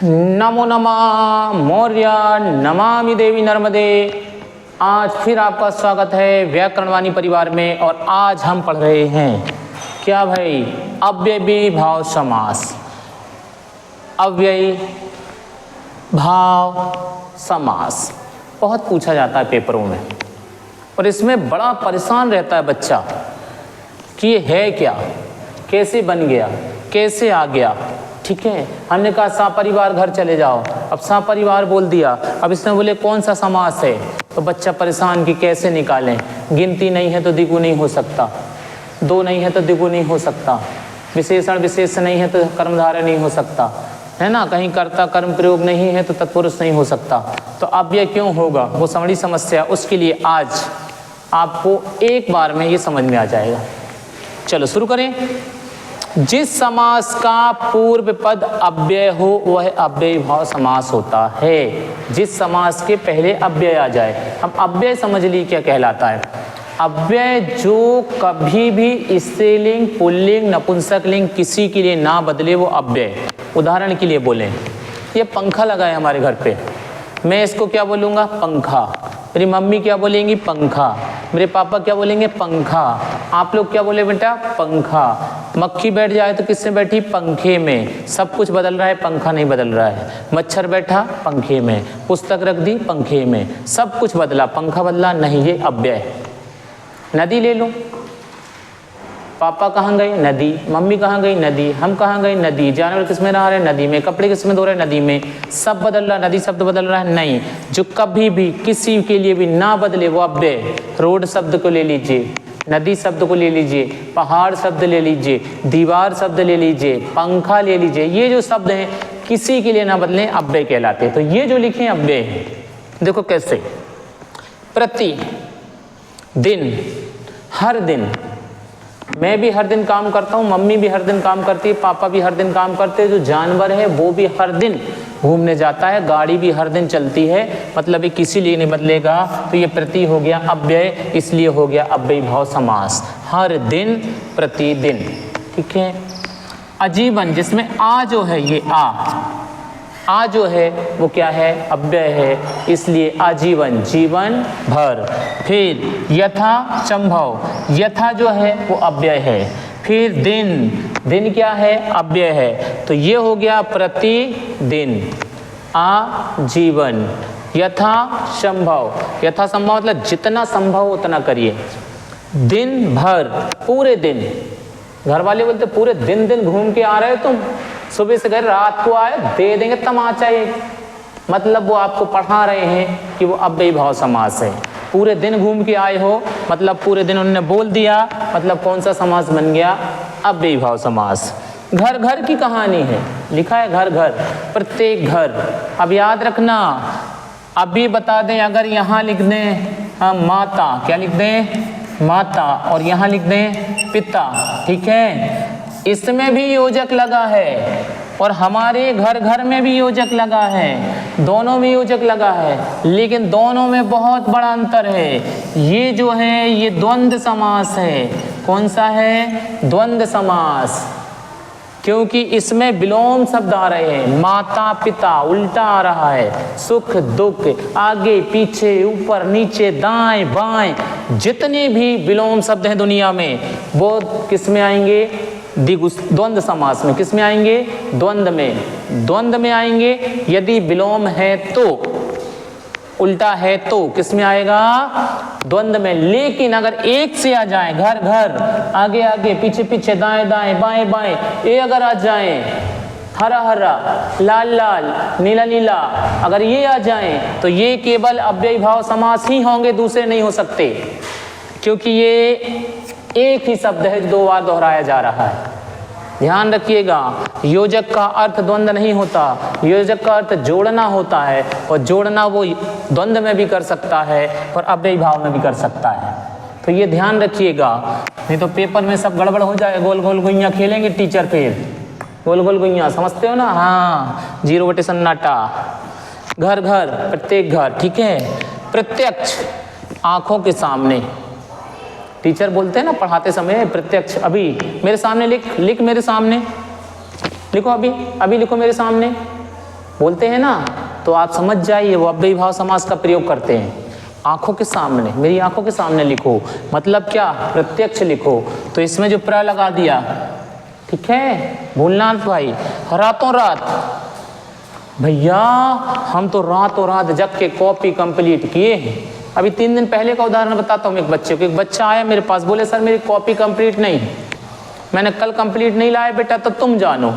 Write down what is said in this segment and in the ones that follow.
नमो नमः मौर्य नमामि देवी नर्मदे। आज फिर आपका स्वागत है व्याकरणवाणी परिवार में और आज हम पढ़ रहे हैं क्या भाई, अव्ययी भाव समास। अव्ययी भाव समास बहुत पूछा जाता है पेपरों में और इसमें बड़ा परेशान रहता है बच्चा कि ये है क्या, कैसे बन गया, कैसे आ गया। ठीक है, हमने कहा सपरिवार घर चले जाओ, अब सपरिवार बोल दिया, अब इसने बोले कौन सा समास है, तो बच्चा परेशान कि कैसे निकालें। गिनती नहीं है तो द्विगु नहीं हो सकता, दो नहीं है तो द्विगु नहीं हो सकता, विशेषण विशेष नहीं है तो कर्मधारय नहीं हो सकता, है ना, कहीं कर्ता कर्म प्रयोग नहीं है तो तत्पुरुष नहीं हो सकता। तो अब यह क्यों होगा, वो समझी समस्या, उसके लिए आज आपको एक बार में ये समझ में आ जाएगा। चलो शुरू करें। जिस समास का पूर्व पद अव्यय हो वह अव्ययी भाव समास होता है। जिस समास के पहले अव्यय आ जाए, हम अव्यय समझ ली क्या कहलाता है। अव्यय जो कभी भी स्त्रीलिंग पुल्लिंग नपुंसक लिंग किसी के लिए ना बदले वो अव्यय। उदाहरण के लिए बोलें, ये पंखा लगा है हमारे घर पे, मैं इसको क्या बोलूँगा, पंखा। मेरी मम्मी क्या बोलेंगी, पंखा। मेरे पापा क्या बोलेंगे, पंखा। आप लोग क्या बोले बेटा, पंखा। मक्खी बैठ जाए तो किससे बैठी, पंखे में। सब कुछ बदल रहा है, पंखा नहीं बदल रहा है। मच्छर बैठा, पंखे में। पुस्तक रख दी, पंखे में। सब कुछ बदला, पंखा बदला नहीं, ये अव्यय है। नदी ले लो, पापा कहाँ गए, नदी। मम्मी कहाँ गई, नदी। हम कहाँ गए, नदी। जानवर किस में रह रहे, नदी में। कपड़े किस में धो रहे, नदी में। सब बदल रहा, नदी शब्द बदल रहा है, नहीं। जो कभी भी किसी के लिए भी ना बदले वो अव्यय। रोड शब्द को ले लीजिए, नदी शब्द को ले लीजिए, पहाड़ शब्द ले लीजिए, दीवार शब्द ले लीजिए, पंखा ले लीजिए, ये जो शब्द हैं किसी के लिए ना बदले अव्यय कहलाते हैं। तो ये जो लिखे हैं अव्यय हैं। देखो कैसे, प्रति दिन, हर दिन। मैं भी हर दिन काम करता हूँ, मम्मी भी हर दिन काम करती है, पापा भी हर दिन काम करते हैं। जो जानवर है वो भी हर दिन घूमने जाता है, गाड़ी भी हर दिन चलती है, मतलब ये किसी लिए नहीं बदलेगा। तो ये प्रति हो गया अव्यय, इसलिए हो गया अव्ययी भाव समास। हर दिन, प्रतिदिन। ठीक है। आजीवन, जिसमें आ जो है, ये आ जो है वो क्या है, अव्यय है, इसलिए आजीवन, जीवन भर। फिर यथा संभव, यथा जो है वो अव्यय है। फिर दिन, दिन क्या है, अव्यय है। तो ये हो गया प्रतिदिन, आजीवन। यथा संभव, यथा संभव मतलब जितना संभव उतना करिए। दिन भर, पूरे दिन। घर वाले बोलते पूरे दिन दिन घूम के आ रहे हो तुम, सुबह से गए रात को आए, दे देंगे तमाचा एक। मतलब वो आपको पढ़ा रहे हैं कि वो अव्ययी भाव समास है। पूरे दिन घूम के आए हो, मतलब पूरे दिन उन्होंने बोल दिया, मतलब कौन सा समास बन गया, अव्ययी भाव समास। घर घर की कहानी है, लिखा है घर घर, प्रत्येक घर। अब याद रखना, अभी बता दें, अगर यहाँ लिख दें हम माता, क्या लिख दें, माता, और यहाँ लिख दें पिता, ठीक है, इसमें भी योजक लगा है और हमारे घर घर में भी योजक लगा है, दोनों में योजक लगा है, लेकिन दोनों में बहुत बड़ा अंतर है। ये जो है ये द्वंद्व समास है। कौन सा है, द्वंद्व समास, क्योंकि इसमें विलोम शब्द आ रहे हैं। माता पिता उल्टा आ रहा है, सुख दुख, आगे पीछे, ऊपर नीचे, दाएं बाएं, जितने भी विलोम शब्द हैं दुनिया में वो किस में आएंगे, द्वंद्व समास में। किस में आएंगे, द्वंद्व में। द्वंद्व में आएंगे। यदि विलोम है तो, उल्टा है तो किस में आएगा, द्वंद्व में। लेकिन अगर एक से आ जाए, घर घर, आगे आगे, पीछे पीछे, दाएं दाएं, बाएं बाएं, ये अगर आ जाए, हरा हरा, लाल लाल, नीला नीला, अगर ये आ जाए तो ये केवल अव्ययी भाव समास ही होंगे, दूसरे नहीं हो सकते, क्योंकि ये एक ही शब्द है जो दो बार दोहराया जा रहा है। ध्यान रखिएगा, योजक का अर्थ द्वंद्व नहीं होता, योजक का अर्थ जोड़ना होता है, और जोड़ना वो द्वंद्व में भी कर सकता है और अव्ययी भाव में भी कर सकता है। तो ये ध्यान रखिएगा, नहीं तो पेपर में सब गड़बड़ हो जाए। गोल गोल गुइयाँ खेलेंगे टीचर, फिर गोल गोल गुइयाँ, समझते हो ना, हाँ, 0 सन्नाटा। घर घर, प्रत्येक घर, ठीक है। प्रत्यक्ष, आंखों के सामने, टीचर बोलते हैं ना पढ़ाते समय, प्रत्यक्ष। अभी मेरे सामने लिख, लिख मेरे सामने, लिखो, अभी अभी लिखो मेरे सामने, बोलते हैं ना, तो आप समझ जाइए वो अव्ययी भाव समास का प्रयोग करते हैं। आंखों के सामने, मेरी आंखों के सामने लिखो, मतलब क्या, प्रत्यक्ष लिखो। तो इसमें जो प्र लगा दिया, ठीक है, भूलना भाई। रातों रात, भैया हम तो रातों रात जग के कॉपी कंप्लीट किए हैं। अभी 3 दिन पहले का उदाहरण बताता हूँ। एक बच्चे को, एक बच्चा आया मेरे पास, बोले सर मेरी कॉपी कंप्लीट नहीं। मैंने कल कंप्लीट नहीं लाया बेटा, तो तुम जानो।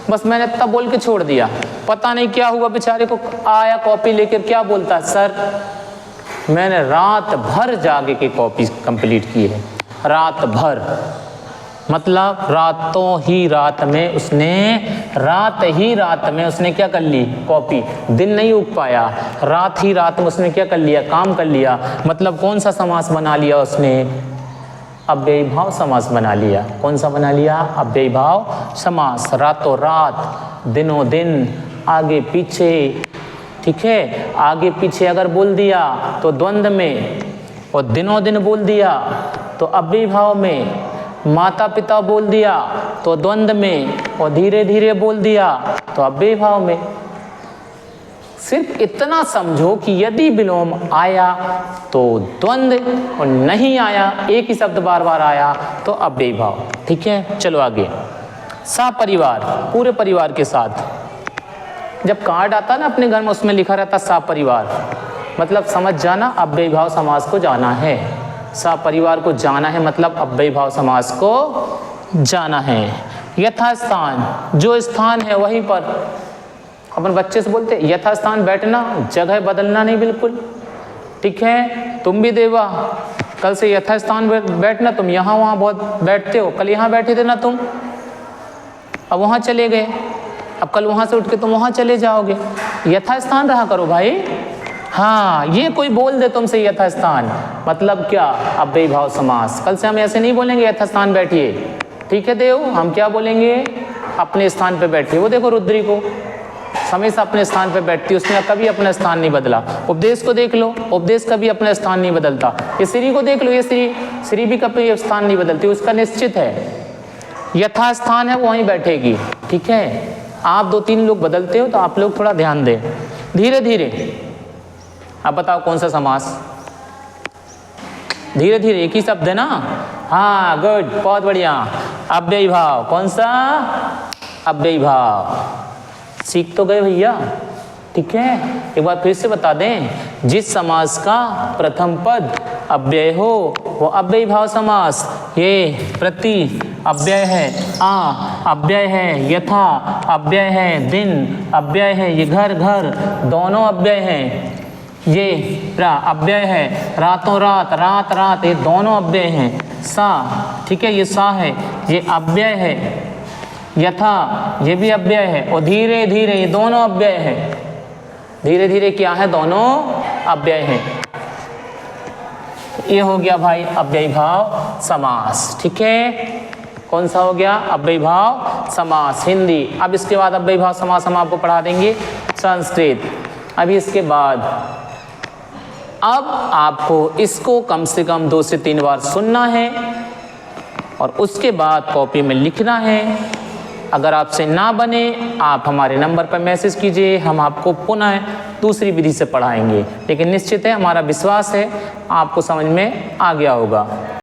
बस मैंने तब बोल के छोड़ दिया। पता नहीं क्या हुआ बेचारे को, आया कॉपी लेकर, क्या बोलता है, सर मैंने रात भर जाके के कॉपी कंप्लीट की है। रात भर मतलब रातों ही रात में उसने, रात ही रात में उसने क्या कर ली, कॉपी। दिन नहीं उग पाया, रात ही रात में उसने क्या कर लिया, काम कर लिया। मतलब कौन सा समास बना लिया उसने, अव्ययी भाव समास बना लिया। कौन सा बना लिया, अव्ययी भाव समास। रातों रात, दिनों दिन, आगे पीछे, ठीक है। आगे पीछे अगर बोल दिया तो द्वंद्व में, और दिनों दिन बोल दिया तो अव्ययी भाव में, माता पिता बोल दिया तो द्वंद्व में, और धीरे धीरे बोल दिया तो अव्ययी भाव में। सिर्फ इतना समझो कि यदि विलोम आया तो द्वंद्व, और नहीं आया, एक ही शब्द बार बार आया तो अव्ययी भाव। ठीक है, चलो आगे। सपरिवार, पूरे परिवार के साथ। जब कार्ड आता ना अपने घर में, उसमें लिखा रहता सपरिवार, मतलब समझ जाना अव्ययी भाव समास को जाना है। सपरिवार को जाना है मतलब अव्ययी भाव समास को जाना है। यथास्थान, जो स्थान है वहीं पर। अपन बच्चे से बोलते यथास्थान बैठना, जगह बदलना नहीं बिल्कुल, ठीक है। तुम भी देवा, कल से यथास्थान बैठना, तुम यहाँ वहाँ बहुत बैठते हो। कल यहाँ बैठे थे ना तुम, अब वहाँ चले गए, अब कल वहाँ से उठ के तुम वहाँ चले जाओगे। यथास्थान रहा करो भाई। हाँ, ये कोई बोल दे तुमसे यथास्थान, मतलब क्या, अव्ययी भाव समास। कल से हम ऐसे नहीं बोलेंगे यथास्थान बैठिए, ठीक है देव, हम क्या बोलेंगे, अपने स्थान पे बैठिए। वो देखो रुद्री को हमेशा अपने स्थान पे बैठती, उसने कभी अपना स्थान नहीं बदला। उपदेश को देख लो, उपदेश कभी अपना स्थान नहीं बदलता। ये श्री को देख लो, ये श्री भी कभी स्थान नहीं बदलती, उसका निश्चित है, यथास्थान है वो वहीं बैठेगी, ठीक है। आप 2-3 लोग बदलते हो तो आप लोग थोड़ा ध्यान दें धीरे धीरे। अब बताओ कौन सा समास, धीरे धीरे, एक ही शब्द है ना। हाँ गुड, बहुत बढ़िया। अव्ययी भाव, कौन सा, अव्ययी भाव। सीख तो गए भैया, ठीक है। एक बार फिर से बता दें, जिस समास का प्रथम पद अव्यय हो वो अव्ययी भाव समास। ये प्रति अव्यय है, आ अव्यय है, यथा अव्यय है, दिन अव्यय है, ये घर घर दोनों अव्यय हैं। ये प्रा अव्यय है, रातों रात, रात रात, ये दोनों अव्यय हैं। सा, ठीक है, ये सा है, ये अव्यय है। यथा, ये भी अव्यय है। और धीरे धीरे, ये दोनों अव्यय हैं। धीरे धीरे क्या है, दोनों अव्यय हैं। ये हो गया भाई अव्ययी भाव समास, ठीक है। कौन सा हो गया, अव्ययी भाव समास, हिंदी। अब इसके बाद अव्ययी भाव समास हम आपको पढ़ा देंगे संस्कृत। अभी इसके बाद अब आपको इसको कम से कम 2 से 3 बार सुनना है और उसके बाद कॉपी में लिखना है। अगर आपसे ना बने, आप हमारे नंबर पर मैसेज कीजिए, हम आपको पुनः दूसरी विधि से पढ़ाएंगे। लेकिन निश्चित है, हमारा विश्वास है आपको समझ में आ गया होगा।